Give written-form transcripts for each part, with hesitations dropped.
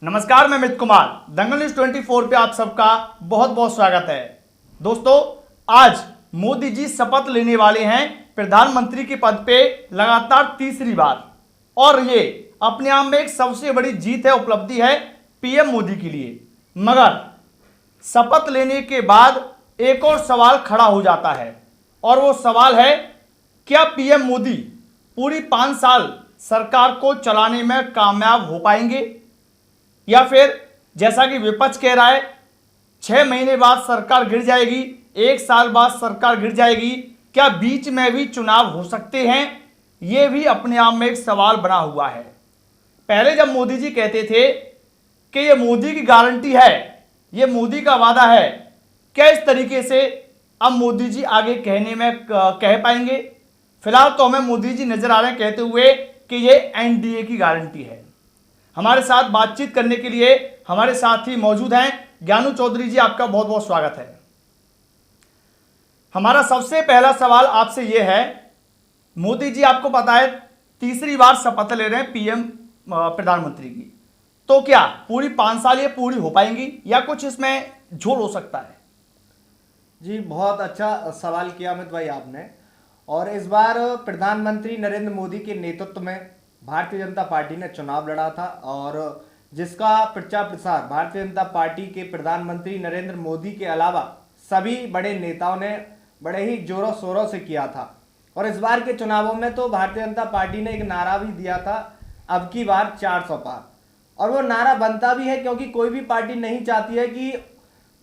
नमस्कार, मैं अमित कुमार। दंगल न्यूज 24 पे आप सबका बहुत बहुत स्वागत है। दोस्तों, आज मोदी जी शपथ लेने वाले हैं प्रधानमंत्री के पद पे लगातार तीसरी बार, और ये अपने आप में एक सबसे बड़ी जीत है, उपलब्धि है पीएम मोदी के लिए। मगर शपथ लेने के बाद एक और सवाल खड़ा हो जाता है, और वो सवाल है, क्या पीएम मोदी पूरी 5 साल सरकार को चलाने में कामयाब हो पाएंगे, या फिर जैसा कि विपक्ष कह रहा है 6 महीने बाद सरकार गिर जाएगी, 1 साल बाद सरकार गिर जाएगी, क्या बीच में भी चुनाव हो सकते हैं? यह भी अपने आप में एक सवाल बना हुआ है। पहले जब मोदी जी कहते थे कि यह मोदी की गारंटी है, यह मोदी का वादा है, क्या इस तरीके से अब मोदी जी आगे कहने में कह पाएंगे? फिलहाल तो हमें मोदी जी नजर आ रहे हैं कहते हुए कि यह एनडीए की गारंटी है। हमारे साथ बातचीत करने के लिए हमारे साथी मौजूद हैं। ज्ञानू चौधरी जी, आपका बहुत बहुत स्वागत है। हमारा सबसे पहला सवाल आपसे यह है, मोदी जी आपको पता है तीसरी बार शपथ ले रहे हैं पीएम प्रधानमंत्री की, तो क्या पूरी 5 साल ये पूरी हो पाएंगी या कुछ इसमें झोल हो सकता है? जी, बहुत अच्छा सवाल किया अमित भाई आपने। और इस बार प्रधानमंत्री नरेंद्र मोदी के नेतृत्व में भारतीय जनता पार्टी ने चुनाव लड़ा था, और जिसका प्रचार प्रसार भारतीय जनता पार्टी के प्रधानमंत्री नरेंद्र मोदी के अलावा सभी बड़े नेताओं ने बड़े ही जोरों शोरों से किया था। और इस बार के चुनावों में तो भारतीय जनता पार्टी ने एक नारा भी दिया था, अब की बार 400 पार। और वो नारा बनता भी है, क्योंकि कोई भी पार्टी नहीं चाहती है कि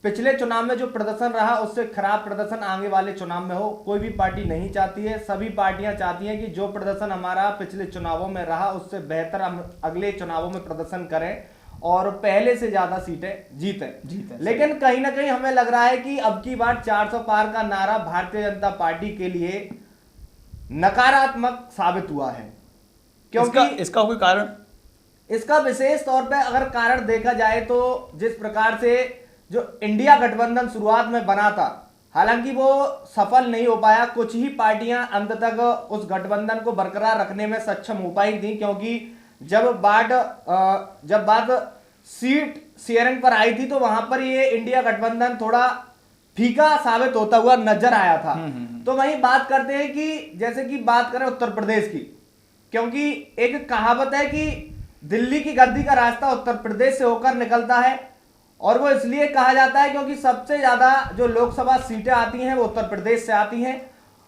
पिछले चुनाव में जो प्रदर्शन रहा उससे खराब प्रदर्शन आगे वाले चुनाव में हो। कोई भी पार्टी नहीं चाहती है। सभी पार्टियां चाहती हैं कि जो प्रदर्शन हमारा पिछले चुनावों में रहा उससे बेहतर हम अगले चुनावों में प्रदर्शन करें और पहले से ज्यादा सीटें जीतें। लेकिन कहीं ना कहीं हमें लग रहा है कि अब की बार 400 पार का नारा भारतीय जनता पार्टी के लिए नकारात्मक साबित हुआ है। क्योंकि इसका कोई कारण? इसका विशेष तौर पर अगर कारण देखा जाए तो जिस प्रकार से जो इंडिया गठबंधन शुरुआत में बना था, हालांकि वो सफल नहीं हो पाया। कुछ ही पार्टियां अंत तक उस गठबंधन को बरकरार रखने में सक्षम हो पाई थी, क्योंकि जब बात सीट शेयरिंग पर आई थी तो वहां पर ये इंडिया गठबंधन थोड़ा फीका साबित होता हुआ नजर आया था। तो वहीं बात करते हैं कि जैसे कि बात करें उत्तर प्रदेश की, क्योंकि एक कहावत है कि दिल्ली की गद्दी का रास्ता उत्तर प्रदेश से होकर निकलता है, और वो इसलिए कहा जाता है क्योंकि सबसे ज्यादा जो लोकसभा सीटें आती हैं वो उत्तर प्रदेश से आती हैं।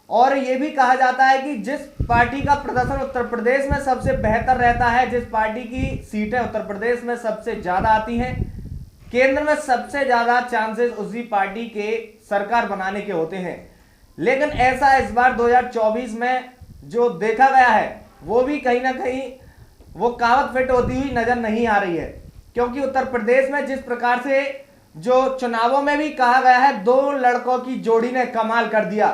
और ये भी कहा जाता है कि जिस पार्टी का प्रदर्शन उत्तर प्रदेश में सबसे बेहतर रहता है, जिस पार्टी की सीटें उत्तर प्रदेश में सबसे ज्यादा आती हैं, केंद्र में सबसे ज्यादा चांसेस उसी पार्टी के सरकार बनाने के होते हैं। लेकिन ऐसा इस बार 2024 में जो देखा गया है वो भी कहीं ना कहीं वो कहावत फिट होती हुई नजर नहीं आ रही है। क्योंकि उत्तर प्रदेश में जिस प्रकार से जो चुनावों में भी कहा गया है 2 लड़कों की जोड़ी ने कमाल कर दिया,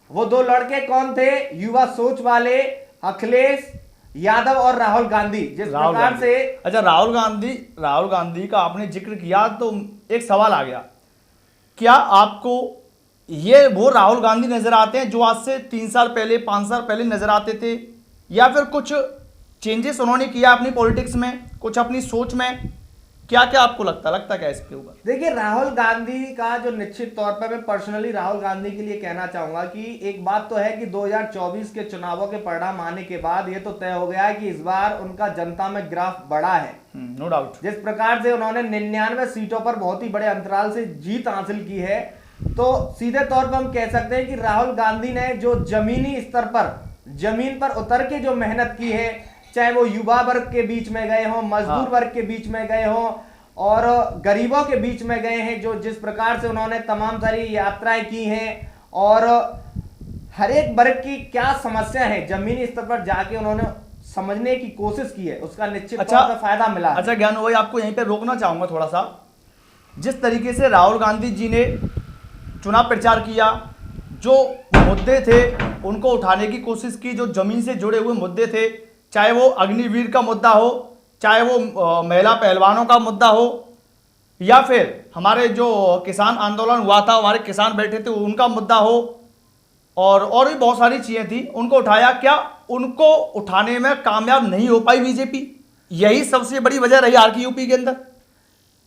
वो 2 लड़के कौन थे? युवा सोच वाले अखिलेश यादव और राहुल गांधी। जिस प्रकार से अच्छा, राहुल गांधी का आपने जिक्र किया तो एक सवाल आ गया, क्या आपको ये वो राहुल गांधी नजर आते हैं जो आज से 3 साल पहले 5 साल पहले नजर आते थे, या फिर कुछ चेंजेस उन्होंने किया अपनी पॉलिटिक्स में, कुछ अपनी सोच में? क्या क्या आपको लगता क्या इसके ऊपर? देखिए, राहुल गांधी का जो निश्चित तौर पर मैं पर्सनली राहुल गांधी के लिए कहना चाहूंगा कि एक बात तो है कि 2024 के चुनावों के परिणाम आने के बाद ये तो तय हो गया है कि इस बार उनका जनता में ग्राफ बढ़ा है, नो डाउट। जिस प्रकार से उन्होंने 99 सीटों पर बहुत ही बड़े अंतराल से जीत हासिल की है, तो सीधे तौर पर हम कह सकते हैं कि राहुल गांधी ने जो जमीनी स्तर पर जमीन पर उतर के जो मेहनत की है, चाहे वो युवा वर्ग के बीच में गए हों, मजदूर वर्ग के बीच में गए हों और गरीबों के बीच में गए हैं, जो जिस प्रकार से उन्होंने तमाम सारी यात्राएं की हैं और हर एक वर्ग की क्या समस्या है जमीनी स्तर पर जाके उन्होंने समझने की कोशिश की है, उसका निश्चित तौर पर फायदा मिला। अच्छा ज्ञान भाई, आपको यहीं पे रोकना चाहूंगा थोड़ा सा। जिस तरीके से राहुल गांधी जी ने चुनाव प्रचार किया, जो मुद्दे थे उनको उठाने की कोशिश की, जो जमीन से जुड़े हुए मुद्दे थे, चाहे वो अग्निवीर का मुद्दा हो, चाहे वो महिला पहलवानों का मुद्दा हो, या फिर हमारे जो किसान आंदोलन हुआ था, हमारे किसान बैठे थे उनका मुद्दा हो, और भी बहुत सारी चीजें थी, उनको उठाया। क्या उनको उठाने में कामयाब नहीं हो पाई बीजेपी? यही सबसे बड़ी वजह रही हार की यूपी के अंदर।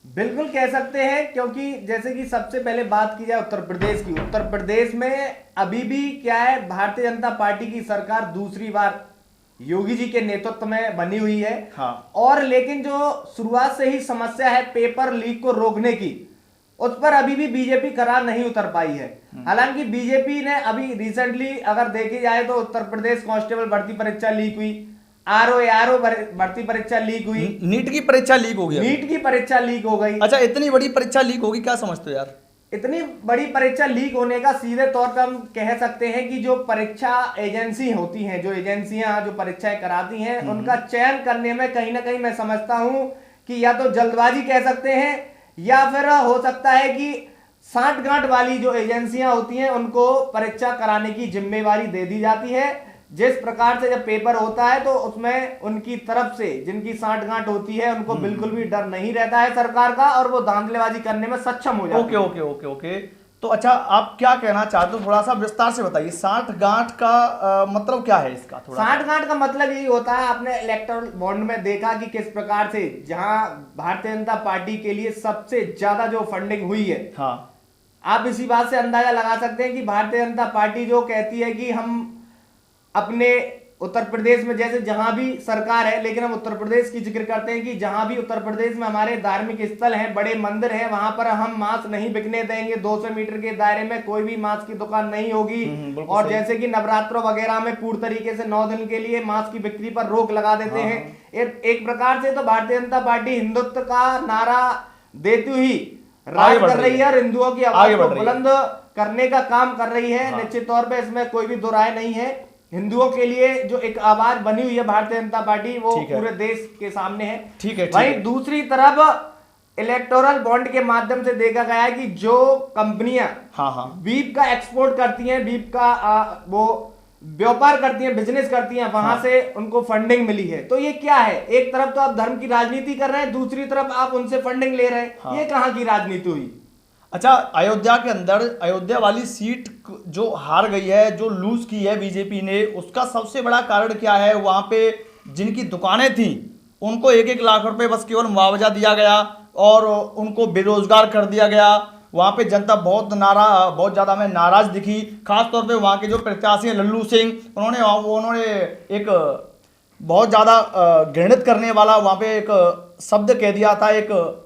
बिल्कुल कह सकते हैं, क्योंकि जैसे कि सबसे पहले बात की जाए उत्तर प्रदेश की, उत्तर प्रदेश में अभी भी क्या है, भारतीय जनता पार्टी की सरकार दूसरी बार योगी जी के नेतृत्व में बनी हुई है। हाँ। और लेकिन जो शुरुआत से ही समस्या है पेपर लीक को रोकने की, उस पर अभी भी बीजेपी करार नहीं उतर पाई है। हालांकि बीजेपी ने अभी रिसेंटली अगर देखी जाए तो उत्तर प्रदेश कांस्टेबल भर्ती परीक्षा लीक हुई, आरओ भर्ती परीक्षा लीक हुई, नीट की परीक्षा लीक हो गई, नीट की परीक्षा लीक हो गई। अच्छा, इतनी बड़ी परीक्षा लीक होगी, क्या समझते हो यार? इतनी बड़ी परीक्षा लीक होने का सीधे तौर पर हम कह सकते हैं कि जो परीक्षा एजेंसी होती हैं, जो एजेंसियां जो परीक्षाएं कराती हैं, उनका चयन करने में कहीं ना कहीं मैं समझता हूं कि या तो जल्दबाजी कह सकते हैं, या फिर हो सकता है कि सांठगांठ वाली जो एजेंसियां होती हैं उनको परीक्षा कराने की जिम्मेवारी दे दी जाती है। जिस प्रकार से जब पेपर होता है तो उसमें उनकी तरफ से जिनकी सांठगांठ होती है उनको बिल्कुल भी डर नहीं रहता है सरकार का, और वो धांधलेबाजी करने में सक्षम हो जाते हैं। Okay okay okay okay. तो अच्छा, आप क्या कहना चाहते हो, थोड़ा सा विस्तार से बताइए, सांठगांठ का मतलब क्या है इसका? थोड़ा सांठगांठ का मतलब यही होता है, आपने इलेक्टोरल बॉन्ड में देखा कि किस प्रकार से जहां भारतीय जनता पार्टी के लिए सबसे ज्यादा जो फंडिंग हुई है, हाँ, आप इसी बात से अंदाजा लगा सकते हैं कि भारतीय जनता पार्टी जो कहती है कि हम अपने उत्तर प्रदेश में जैसे जहां भी सरकार है, लेकिन हम उत्तर प्रदेश की जिक्र करते हैं कि जहां भी उत्तर प्रदेश में हमारे धार्मिक स्थल हैं, बड़े मंदिर हैं, वहां पर हम मांस नहीं बिकने देंगे, 200 मीटर के दायरे में कोई भी मांस की दुकान नहीं होगी। और जैसे कि नवरात्रों वगैरह में पूर्ण तरीके से 9 दिन के लिए मांस की बिक्री पर रोक लगा देते हैं। एक प्रकार से तो भारतीय जनता पार्टी हिंदुत्व का नारा देती हुई राज कर रही है और हिंदुओं की आवाज को बुलंद करने का काम कर रही है। निश्चित तौर पर इसमें कोई भी दो राय नहीं है। हिंदुओं के लिए जो एक आवाज बनी हुई है भारतीय जनता पार्टी, वो पूरे देश के सामने है। ठीक है। वहीं दूसरी तरफ इलेक्टोरल बॉन्ड के माध्यम से देखा गया है कि जो कंपनियां बीफ का एक्सपोर्ट करती हैं, बीफ का वो व्यापार करती हैं, बिजनेस करती हैं, वहां से उनको फंडिंग मिली है। तो ये क्या है, एक तरफ तो आप धर्म की राजनीति कर रहे हैं, दूसरी तरफ आप उनसे फंडिंग ले रहे हैं। ये कहां की राजनीति हुई? अच्छा, अयोध्या के अंदर अयोध्या वाली सीट जो हार गई है, जो लूज की है बीजेपी ने, उसका सबसे बड़ा कारण क्या है? वहां पे जिनकी दुकानें थी उनको 1-1 लाख रुपए बस केवल मुआवजा दिया गया और उनको बेरोजगार कर दिया गया। वहां पे जनता बहुत ज़्यादा में नाराज दिखी। खास तौर पे वहां के जो प्रत्याशी हैं लल्लू सिंह, उन्होंने एक बहुत ज़्यादा घृणित करने वाला वहां पे एक शब्द कह दिया था, एक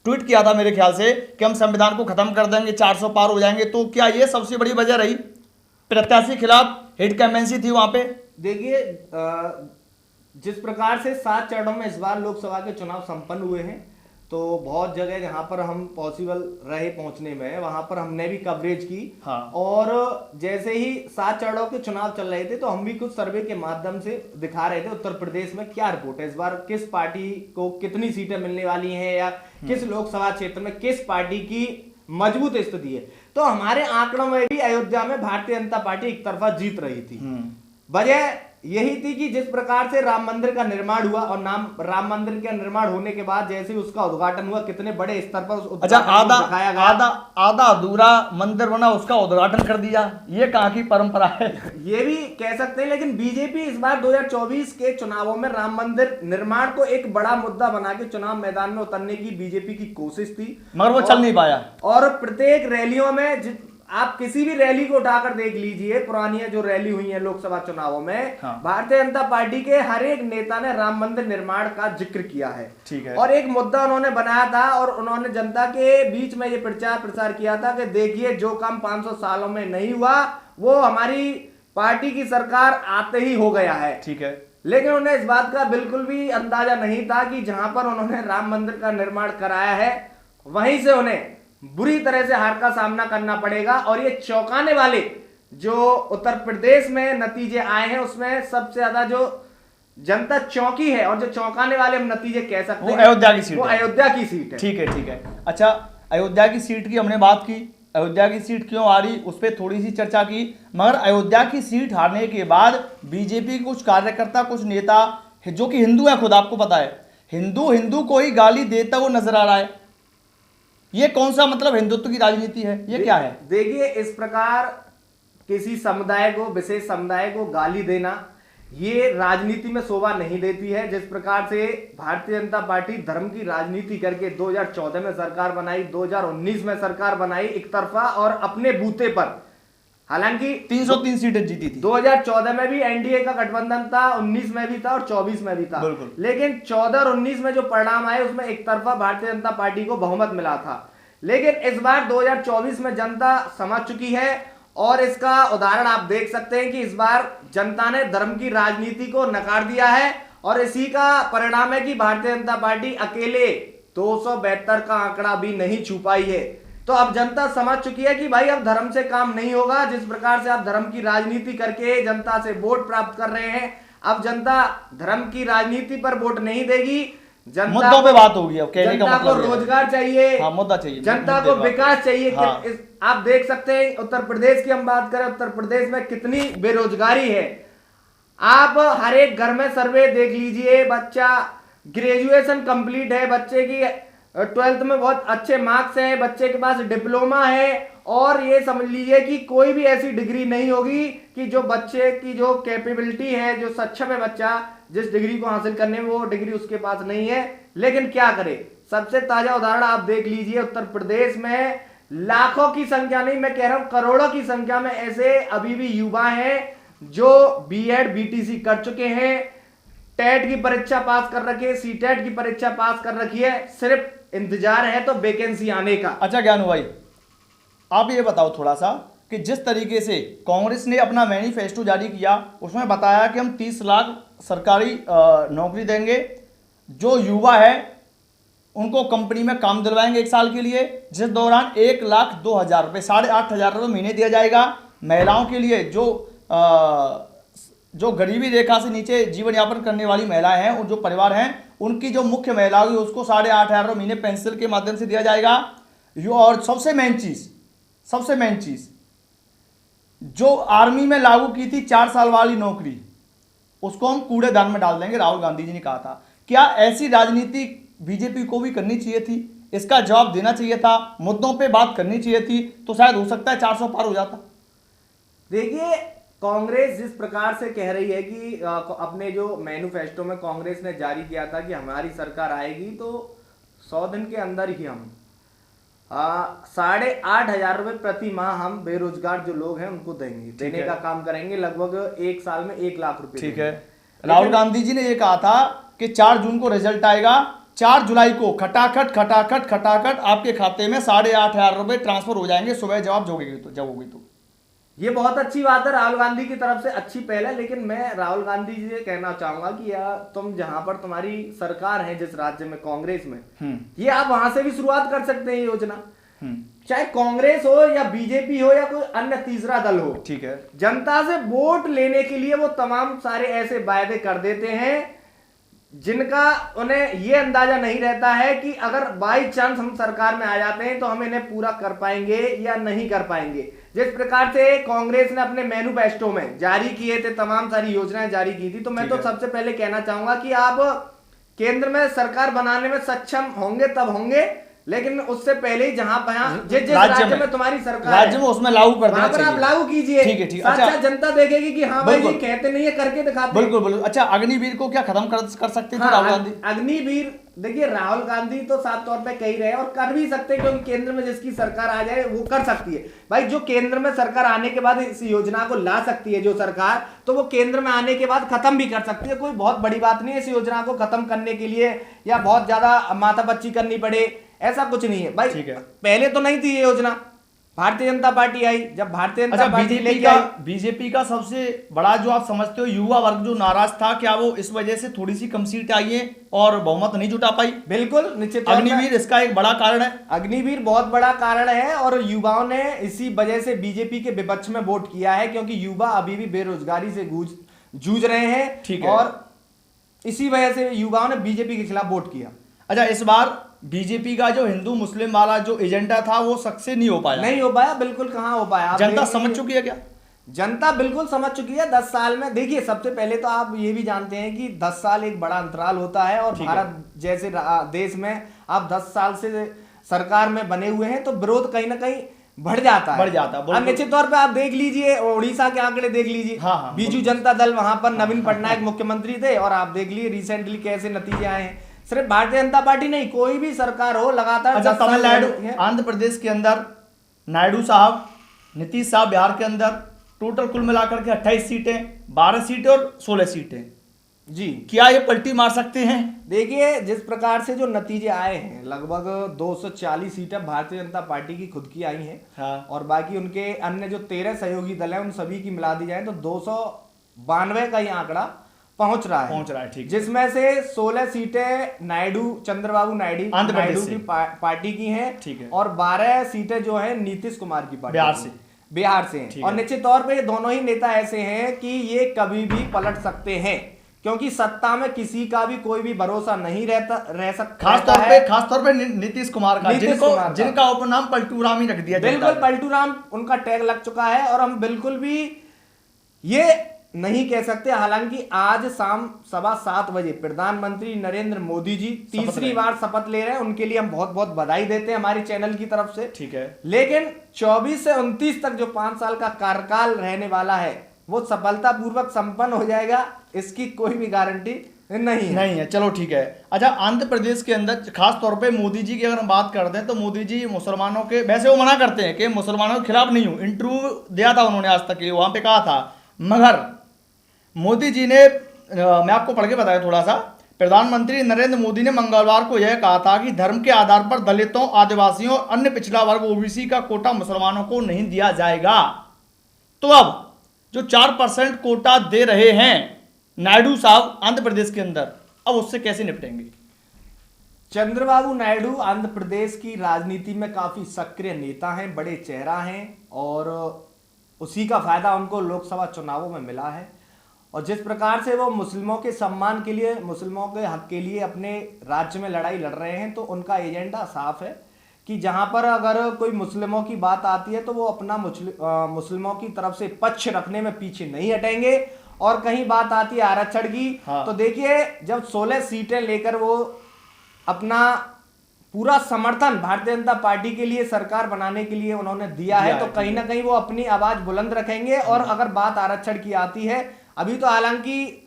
ट्वीट किया था मेरे ख्याल से कि हम संविधान को खत्म कर देंगे, 400 पार हो जाएंगे। तो क्या ये सबसे बड़ी वजह रही? प्रत्याशी के खिलाफ हिट कैंपेन्सी थी वहां पे। देखिए, जिस प्रकार से 7 चरणों में इस बार लोकसभा के चुनाव संपन्न हुए हैं, तो बहुत जगह जहां पर हम पॉसिबल रहे पहुंचने में, वहां पर हमने भी कवरेज की। और जैसे ही 7 चरणों के चुनाव चल रहे थे तो हम भी कुछ सर्वे के माध्यम से दिखा रहे थे उत्तर प्रदेश में क्या रिपोर्ट है, इस बार किस पार्टी को कितनी सीटें मिलने वाली हैं, या किस लोकसभा क्षेत्र में किस पार्टी की मजबूत स्थिति है। तो हमारे आंकड़ों में भी अयोध्या में भारतीय जनता पार्टी एक तरफा जीत रही थी। वजह यही थी कि जिस प्रकार से राम मंदिर का निर्माण हुआ, और राम मंदिर का निर्माण होने के बाद जैसे ही उसका उद्घाटन हुआ, कितने बड़े स्तर पर उस आधा अधूरा मंदिर बना, उसका उद्घाटन कर दिया। ये कहाँ की परंपरा है? ये भी कह सकते हैं। लेकिन बीजेपी इस बार 2024 के चुनावों में राम मंदिर निर्माण को एक बड़ा मुद्दा बना के चुनाव मैदान में उतरने की बीजेपी की कोशिश थी, मगर वो चल नहीं पाया। और प्रत्येक रैलियों में आप किसी भी रैली को उठाकर देख लीजिए, पुरानी जो रैली हुई है लोकसभा चुनावों में, भारतीय जनता पार्टी के हर एक नेता ने राम मंदिर निर्माण का जिक्र किया है। ठीक है। और एक मुद्दा उन्होंने बनाया था और उन्होंने जनता के बीच में ये प्रचार प्रसार किया था कि देखिए, जो काम 500 सालों में नहीं हुआ वो हमारी पार्टी की सरकार आते ही हो गया है। ठीक है। लेकिन उन्हें इस बात का बिल्कुल भी अंदाजा नहीं था कि जहां पर उन्होंने राम मंदिर का निर्माण कराया है, वहीं से उन्हें बुरी तरह से हार का सामना करना पड़ेगा। और ये चौंकाने वाले जो उत्तर प्रदेश में नतीजे आए हैं, उसमें सबसे ज्यादा जो जनता चौंकी है और जो चौंकाने वाले हम नतीजे कह सकते हैं, अयोध्या की सीट, वो अयोध्या की सीट है। ठीक है, ठीक है। अच्छा, अयोध्या की सीट की हमने बात की, अयोध्या की सीट क्यों आ रही उस पर थोड़ी सी चर्चा की। मगर अयोध्या की सीट हारने के बाद बीजेपी के कुछ कार्यकर्ता, कुछ नेता जो कि हिंदू है, खुद आपको पता है, हिंदू को ही गाली देता हुआ नजर आ रहा है। ये कौन सा मतलब हिंदुत्व की राजनीति है? ये क्या है? देखिए, इस प्रकार किसी समुदाय को, विशेष समुदाय को गाली देना, ये राजनीति में शोभा नहीं देती है। जिस प्रकार से भारतीय जनता पार्टी धर्म की राजनीति करके 2014 में सरकार बनाई, 2019 में सरकार बनाई एक तरफा और अपने बूते पर, हालांकि 303 सीटें जीती थी। 2014 में भी एनडीए का गठबंधन था, 19 में भी था और 24 में भी था, लेकिन 14 और 19 में जो परिणाम आए उसमें एक तरफा भारतीय जनता पार्टी को बहुमत मिला था। लेकिन इस बार 2024 में जनता समझ चुकी है और इसका उदाहरण आप देख सकते हैं कि इस बार जनता ने धर्म की राजनीति को नकार दिया है और इसी का परिणाम है कि भारतीय जनता पार्टी अकेले 272 का आंकड़ा भी नहीं छू पाई है। तो अब जनता समझ चुकी है कि भाई अब धर्म से काम नहीं होगा। जिस प्रकार से आप धर्म की राजनीति करके जनता से वोट प्राप्त कर रहे हैं, अब जनता धर्म की राजनीति पर वोट नहीं देगी। जनता मुद्दों पे बात होगी। अब कहने का जनता को मतलब रोजगार चाहिए, हाँ, मुद्दा चाहिए, जनता को विकास चाहिए। हाँ। आप देख सकते हैं उत्तर प्रदेश की हम बात करें, उत्तर प्रदेश में कितनी बेरोजगारी है। आप हर एक घर में सर्वे देख लीजिए, बच्चा ग्रेजुएशन कंप्लीट है, बच्चे की 12th में बहुत अच्छे मार्क्स हैं, बच्चे के पास डिप्लोमा है और ये समझ लीजिए कि कोई भी ऐसी डिग्री नहीं होगी कि जो बच्चे की जो कैपेबिलिटी है, जो सक्षम है बच्चा जिस डिग्री को हासिल करने में, वो डिग्री उसके पास नहीं है। लेकिन क्या करे, सबसे ताजा उदाहरण आप देख लीजिए, उत्तर प्रदेश में लाखों की संख्या नहीं, मैं कह रहा हूं करोड़ों की संख्या में ऐसे अभी भी युवा हैं जो बीएड बीटीसी कर चुके हैं, टेट की परीक्षा पास कर रखी है, सीटेट की परीक्षा पास कर रखी है, सिर्फ इंतजार है तो वैकेंसी आने का। अच्छा ज्ञानू भाई, आप ये बताओ थोड़ा सा कि जिस तरीके से कांग्रेस ने अपना मैनिफेस्टो जारी किया उसमें बताया कि हम 30 लाख सरकारी नौकरी देंगे, जो युवा है उनको कंपनी में काम दिलवाएंगे 1 साल के लिए, जिस दौरान 1,02,000 रुपये, 8,500 रुपये महीने दिया जाएगा। महिलाओं के लिए जो गरीबी रेखा से नीचे जीवन यापन करने वाली महिलाएं हैं और जो परिवार हैं उनकी जो मुख्य महिला होगी उसको 8,500 महीने पेंशन के माध्यम से दिया जाएगा। और सबसे मेन चीज जो आर्मी में लागू की थी 4 साल वाली नौकरी, उसको हम कूड़ेदान में डाल देंगे, राहुल गांधी जी ने कहा था। क्या ऐसी राजनीति बीजेपी को भी करनी चाहिए थी? इसका जवाब देना चाहिए था, मुद्दों पे बात करनी चाहिए थी, तो शायद हो सकता है 400 पार हो जाता। देखिए, कांग्रेस जिस प्रकार से कह रही है कि अपने जो मैनिफेस्टो में कांग्रेस ने जारी किया था कि हमारी सरकार आएगी तो 100 दिन के अंदर ही हम 8,500 रुपए प्रति माह हम बेरोजगार जो लोग हैं उनको देने का काम करेंगे, लगभग 1 साल में 1 लाख रुपए। ठीक है, राहुल गांधी जी ने ये कहा था कि 4 जून को रिजल्ट आएगा, 4 जुलाई को खटाखट आपके खाते में 8,500 रुपए ट्रांसफर हो जाएंगे सुबह जब होगी तो। ये बहुत अच्छी बात है, राहुल गांधी की तरफ से अच्छी पहल है। लेकिन मैं राहुल गांधी जी से कहना चाहूंगा कि तुम जहां पर तुम्हारी सरकार है, जिस राज्य में कांग्रेस में, ये आप वहां से भी शुरुआत कर सकते हैं योजना, चाहे कांग्रेस हो या बीजेपी हो या कोई अन्य तीसरा दल हो। ठीक है, जनता से वोट लेने के लिए वो तमाम सारे ऐसे वायदे कर देते हैं जिनका उन्हें ये अंदाजा नहीं रहता है कि अगर बाई चांस हम सरकार में आ जाते हैं तो हम इन्हें पूरा कर पाएंगे या नहीं कर पाएंगे। जिस प्रकार से कांग्रेस ने अपने मैनिफेस्टो में जारी किए थे, तमाम सारी योजनाएं जारी की थी, तो मैं तो सबसे पहले कहना चाहूंगा कि आप केंद्र में सरकार बनाने में सक्षम होंगे तब होंगे, लेकिन उससे पहले ही जहां जिस राज्य में तुम्हारी सरकार राज्य में उसमें लागू कर देना चाहिए। आप लागू कीजिए, ठीक है, ठीक है। अच्छा, जनता देखेगी कि हाँ भाई ये कहते नहीं है, करके दिखाते। बिल्कुल। अच्छा, अग्निवीर को क्या खत्म कर सकते थे राहुल गांधी? अग्निवीर, देखिए राहुल गांधी तो साफ तौर पे कह रहे हैं और कर भी सकते हैं, क्योंकि केंद्र में जिसकी सरकार आ जाए वो कर सकती है। भाई जो केंद्र में सरकार आने के बाद इस योजना को ला सकती है जो सरकार, तो वो केंद्र में आने के बाद खत्म भी कर सकती है। कोई बहुत बड़ी बात नहीं है इस योजना को खत्म करने के लिए या बहुत ज्यादा माथापच्ची करनी पड़े, ऐसा कुछ नहीं है भाई। पहले तो नहीं थी ये योजना, भारतीय जनता पार्टी आई, जब भारतीय जनता पार्टी बीजेपी का सबसे बड़ा जो आप समझते हो युवा वर्ग जो नाराज था, क्या वो इस वजह से थोड़ी सी कम सीट आई है और बहुमत नहीं जुटा पाई? बिल्कुल, निश्चित। अग्निवीर इसका एक बड़ा कारण है। अग्निवीर बहुत बड़ा कारण है और युवाओं ने इसी वजह से बीजेपी के विपक्ष में वोट किया है, क्योंकि युवा अभी भी बेरोजगारी से जूझ रहे हैं। ठीक है, और इसी वजह से युवाओं ने बीजेपी के खिलाफ वोट किया। अच्छा, इस बार बीजेपी का जो हिंदू मुस्लिम वाला जो एजेंडा था वो सक्सेस नहीं हो पाया। बिल्कुल कहाँ हो पाया। जनता समझ चुकी है क्या? जनता बिल्कुल समझ चुकी है। 10 साल में देखिए, सबसे पहले तो आप ये भी जानते हैं कि 10 साल एक बड़ा अंतराल होता है और भारत जैसे देश में आप 10 साल से सरकार में बने हुए हैं, तो विरोध कहीं ना कहीं बढ़ जाता है। बिल्कुल। अब निश्चित तौर पे आप देख लीजिए, उड़ीसा के आंकड़े देख लीजिए। हाँ, बीजू जनता दल वहां पर नवीन पटनायक मुख्यमंत्री थे, और आप देख लीजिए रिसेंटली कैसे नतीजे आए हैं। सिर्फ भारतीय जनता पार्टी नहीं, कोई भी सरकार हो लगातार। अच्छा, तमिलनाडु, आंध्र प्रदेश के अंदर नायडू साहब, नीतीश साहब बिहार के अंदर टोटल कुल मिलाकर के 28 सीटें, 12 सीटें और 16 सीटें जी। क्या ये पलटी मार सकते हैं? देखिए जिस प्रकार से जो नतीजे आए हैं, लगभग 240 सीटें भारतीय जनता पार्टी की खुद की आई हैं। हाँ। और बाकी उनके अन्य जो 13 सहयोगी दल हैं उन सभी की मिला दी जाए तो 292 का ये आंकड़ा पहुंच रहा है, ठीक। जिसमें से 16 सीटें चंद्रबाबू नायडू की पार्टी की हैं, ठीक है। और 12 सीटें जो है नीतीश कुमार की पार्टी बिहार से हैं। और निश्चित तौर पे दोनों ही नेता ऐसे हैं कि ये कभी भी पलट सकते हैं, क्योंकि सत्ता में किसी का भी कोई भी भरोसा नहीं रह सकता। खास तौर पे नीतीश कुमार का, जिनका उपनाम पलटूराम ही रख दिया। बिल्कुल, पलटूराम उनका टैग लग चुका है, और हम बिल्कुल भी ये नहीं कह सकते। हालांकि आज शाम 7:15 बजे प्रधानमंत्री नरेंद्र मोदी जी तीसरी बार शपथ ले रहे हैं, उनके लिए हम बहुत बहुत बधाई देते हैं हमारी चैनल की तरफ से। ठीक है। लेकिन 24 से 29 तक जो 5 साल का कार्यकाल रहने वाला है वो सफलतापूर्वक संपन्न हो जाएगा, इसकी कोई भी गारंटी नहीं है। चलो ठीक है। अच्छा, आंध्र प्रदेश के अंदर खास तौर पे मोदी जी की अगर हम बात करते हैं तो मोदी जी मुसलमानों के, वैसे वो मना करते हैं कि मुसलमानों के खिलाफ नहीं हूं, इंटरव्यू दिया था उन्होंने आज तक, वहां पे कहा था, मगर मोदी जी ने, मैं आपको पढ़ के बताया थोड़ा सा, प्रधानमंत्री नरेंद्र मोदी ने मंगलवार को यह कहा था कि धर्म के आधार पर दलितों, आदिवासियों और अन्य पिछड़ा वर्ग ओबीसी का कोटा मुसलमानों को नहीं दिया जाएगा। तो अब जो 4% कोटा दे रहे हैं नायडू साहब आंध्र प्रदेश के अंदर, अब उससे कैसे निपटेंगे? चंद्रबाबू नायडू आंध्र प्रदेश की राजनीति में काफी सक्रिय नेता हैं, बड़े चेहरा हैं, और उसी का फायदा उनको लोकसभा चुनावों में मिला है। और जिस प्रकार से वो मुस्लिमों के सम्मान के लिए, मुस्लिमों के हक के लिए अपने राज्य में लड़ाई लड़ रहे हैं, तो उनका एजेंडा साफ है कि जहां पर अगर कोई मुस्लिमों की बात आती है तो वो अपना मुस्लिमों की तरफ से पक्ष रखने में पीछे नहीं हटेंगे। और कहीं बात आती है आरक्षण की, तो देखिए जब 16 सीटें लेकर वो अपना पूरा समर्थन भारतीय जनता पार्टी के लिए, सरकार बनाने के लिए उन्होंने दिया है, तो कहीं ना कहीं वो अपनी आवाज बुलंद रखेंगे। और अगर बात आरक्षण की आती है, अभी तो हालांकि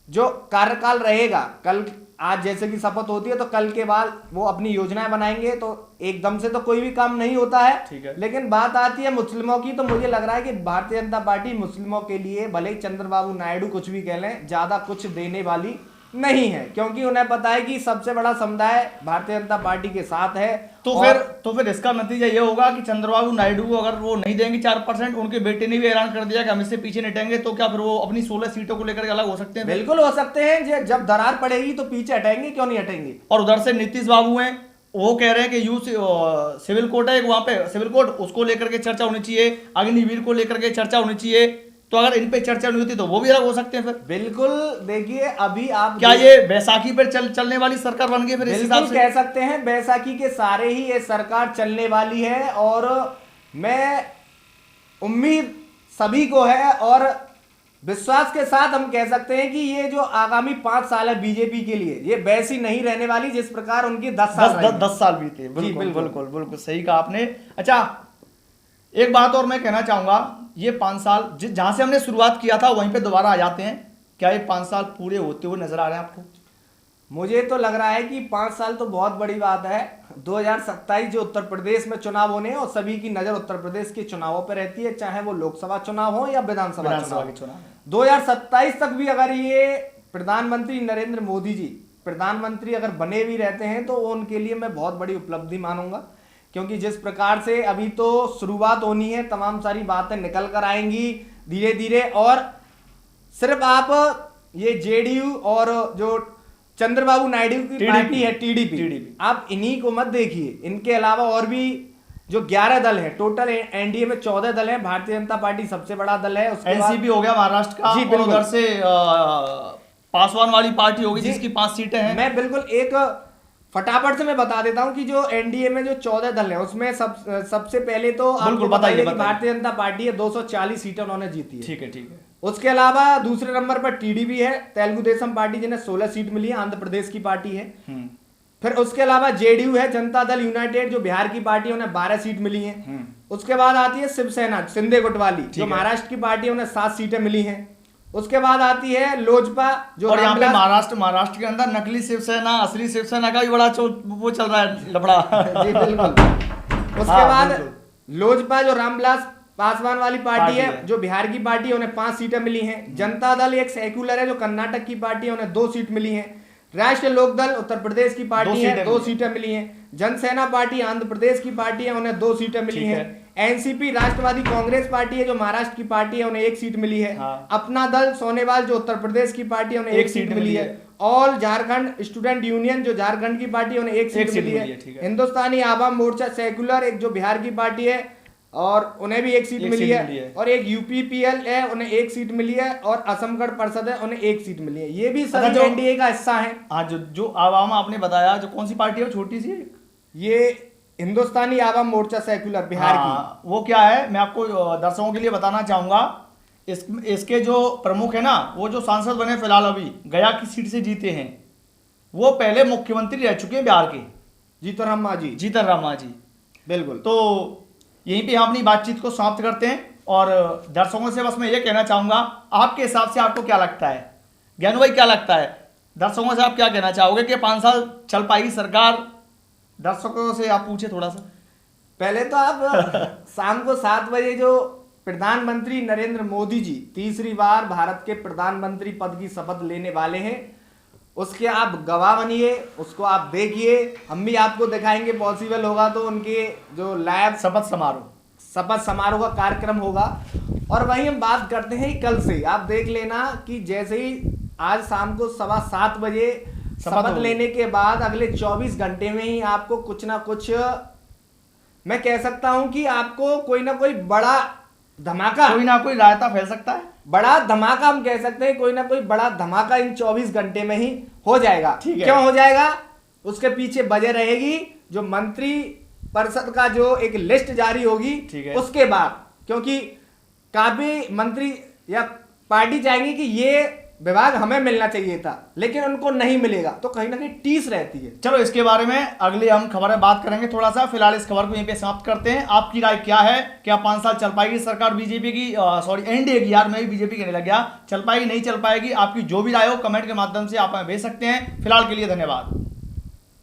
जो कार्यकाल रहेगा, कल आज जैसे कि शपथ होती है तो कल के बाद वो अपनी योजनाएं बनाएंगे, तो एकदम से तो कोई भी काम नहीं होता है। लेकिन बात आती है मुस्लिमों की, तो मुझे लग रहा है कि भारतीय जनता पार्टी मुस्लिमों के लिए, भले चंद्रबाबू नायडू कुछ भी कह लें, ज्यादा कुछ देने वाली नहीं है, क्योंकि उन्हें पता है कि सबसे बड़ा समुदाय भारतीय जनता पार्टी के साथ है। तो फिर इसका नतीजा ये होगा कि चंद्रबाबू नायडू को अगर वो नहीं देंगे 4%, उनके बेटे ने भी ऐलान कर दिया कि हम इससे पीछे नहीं हटेंगे, तो क्या फिर वो अपनी 16 सीटों को लेकर अलग हो सकते हैं? बिल्कुल हो सकते हैं, जब दरार पड़ेगी तो पीछे हटेंगे, क्यों नहीं हटेंगे। और उधर से नीतीश बाबू हैं, वो कह रहे हैं कि सिविल कोर्ट है वहां पे, सिविल कोर्ट, उसको लेकर के चर्चा होनी चाहिए, अग्निवीर को लेकर के चर्चा होनी चाहिए। तो अगर इन पे चर्चा नहीं होती तो वो भी अलग हो सकते हैं फिर। बिल्कुल, देखिए अभी आप क्या ये बैसाखी पर चलने वाली सरकार बन गई फिर? इस हिसाब से कह सकते हैं बैसाखी के सारे ही ये सरकार चलने वाली है, और मैं उम्मीद सभी को है और विश्वास के साथ हम कह सकते हैं कि ये जो आगामी 5 साल है बीजेपी के लिए, ये वैसी नहीं रहने वाली जिस प्रकार उनकी 10 साल बीते। बिल्कुल सही कहा आपने। अच्छा, एक बात और मैं कहना चाहूंगा, ये 5 साल जहां से हमने शुरुआत किया था वहीं पे दोबारा आ जाते हैं, क्या ये 5 साल पूरे होते हुए नजर आ रहे हैं आपको? मुझे तो लग रहा है कि 5 साल तो बहुत बड़ी बात है। 2027 जो उत्तर प्रदेश में चुनाव होने हैं, और सभी की नजर उत्तर प्रदेश के चुनावों पर रहती है, चाहे वो लोकसभा चुनाव हो या विधानसभा चुनाव। 2027 तक भी अगर ये प्रधानमंत्री नरेंद्र मोदी जी प्रधानमंत्री अगर बने भी रहते हैं, तो वो उनके लिए मैं बहुत बड़ी उपलब्धि मानूंगा, क्योंकि जिस प्रकार से अभी तो शुरुआत होनी है, तमाम सारी बातें निकल कर आएंगी धीरे धीरे। और सिर्फ आप ये जेडीयू और जो चंद्रबाबू नायडू की पार्टी है टीडीपी, आप इन्हीं को मत देखिए, इनके अलावा और भी जो 11 दल है, टोटल एनडीए में 14 दल है, भारतीय जनता पार्टी सबसे बड़ा दल है, उसके एनसीपी हो गया महाराष्ट्र का, और उधर से पासवान वाली पार्टी होगी जिसकी 5 सीटें हैं। मैं बिल्कुल एक फटाफट से मैं बता देता हूं कि जो एनडीए में जो 14 दल है उसमें सबसे पहले तो आपको बताइए कि भारतीय जनता पार्टी है, 240 सीटें उन्होंने जीती है। ठीक है। उसके अलावा दूसरे नंबर पर टीडीपी है, तेलुगु देशम पार्टी, जिन्हें 16 सीट मिली है, आंध्र प्रदेश की पार्टी है। फिर उसके अलावा जेडीयू है, जनता दल यूनाइटेड, जो बिहार की पार्टी है, उन्हें 12 सीट मिली है। उसके बाद आती है शिवसेना, शिंदे गुट वाली, जो है। महाराष्ट्र की पार्टी है, उन्हें 7 सीटें मिली हैं। उसके बाद आती है लोजपा, जो और यहाँ पे रामविलास महाराष्ट्र के अंदर नकली शिवसेना असली शिवसेना का भी बड़ा वो चल रहा है लफड़ा। जी बिल्कुल। उसके हाँ, बाद बिल्कुल। लोजपा जो रामविलास पासवान वाली पार्टी है, है। जो बिहार की पार्टी है, उन्हें 5 सीटें मिली हैं। जनता दल एक सेक्युलर है, जो कर्नाटक की पार्टी है, उन्हें 2 सीट मिली हैं। राष्ट्रीय लोकदल उत्तर प्रदेश की पार्टी है, 2 सीटें मिली हैं। जनसेना पार्टी आंध्र प्रदेश की पार्टी है, उन्हें 2 सीटें मिली हैं। एनसीपी राष्ट्रवादी कांग्रेस पार्टी है, जो महाराष्ट्र की पार्टी है, उन्हें 1 सीट मिली है। हाँ। अपना दल सोनेवाल, जो उत्तर प्रदेश की पार्टी है, उन्हें 1 सीट मिली है। ऑल झारखंड स्टूडेंट यूनियन, जो झारखंड की पार्टी है, उन्हें 1 सीट मिली है। हिंदुस्तानी आवाम मोर्चा सेक्युलर, एक जो बिहार की पार्टी है, और उन्हें भी 1 सीट मिली है। और एक यूपीपीएल है, उन्हें 1 सीट मिली है। और असम गण परिषद है, उन्हें 1 सीट मिली है। ये भी सभी एनडीए का हिस्सा है। हाँ, जो आवाम आपने बताया, जो कौन सी पार्टी है छोटी सी, ये हिंदुस्तानी आवाम मोर्चा सेक्युलर बिहार की। वो क्या है, मैं आपको दर्शकों के लिए बताना चाहूंगा। इसके जो प्रमुख है ना, वो जो सांसद बने फिलहाल अभी गया की सीट से जीते हैं, वो पहले मुख्यमंत्री रह चुके हैं बिहार के, जीतन राम मांझी। बिल्कुल। तो यहीं पे हम अपनी बातचीत को समाप्त करते हैं और दर्शकों से बस मैं ये कहना चाहूंगा, आपके हिसाब से आपको क्या लगता है, ज्ञानू भाई क्या लगता है, दर्शकों से आप क्या कहना चाहोगे कि 5 साल चल पाएगी सरकार? दर्शकों से आप पूछे थोड़ा सा। पहले तो आप शाम को 7 बजे जो प्रधानमंत्री नरेंद्र मोदी जी तीसरी बार भारत के प्रधानमंत्री पद की शपथ लेने वाले हैं, उसके आप गवाह बनिए, उसको आप देखिए। हम भी आपको दिखाएंगे, पॉसिबल होगा तो उनके जो लाइव शपथ समारोह का कार्यक्रम होगा। और वहीं हम बात करते हैं कल से। आप देख लेना कि जैसे ही आज शाम को 7:15 बजे शपथ लेने के बाद अगले 24 घंटे में ही आपको कुछ ना कुछ, मैं कह सकता हूं कि आपको कोई ना कोई बड़ा धमाका, कोई ना कोई रायता फैल सकता है। बड़ा धमाका हम कह सकते हैं, कोई ना कोई बड़ा धमाका इन 24 घंटे में ही हो जाएगा। क्यों हो जाएगा? उसके पीछे वजह रहेगी जो मंत्री परिषद का जो एक लिस्ट जारी होगी उसके बाद, क्योंकि काफी मंत्री या पार्टी चाहेंगी कि ये विभाग हमें मिलना चाहिए था, लेकिन उनको नहीं मिलेगा, तो कहीं ना कहीं टीस रहती है। चलो इसके बारे में अगले हम खबर में बात करेंगे थोड़ा सा। फिलहाल इस खबर को यहीं पे समाप्त करते हैं। आपकी राय क्या है? क्या 5 साल चल पाएगी सरकार बीजेपी की, सॉरी एनडीए की, यार मैं भी बीजेपी कहने लग गया, चल पाएगी नहीं चल पाएगी? आपकी जो भी राय हो कमेंट के माध्यम से आप हमें भेज सकते हैं। फिलहाल के लिए धन्यवाद।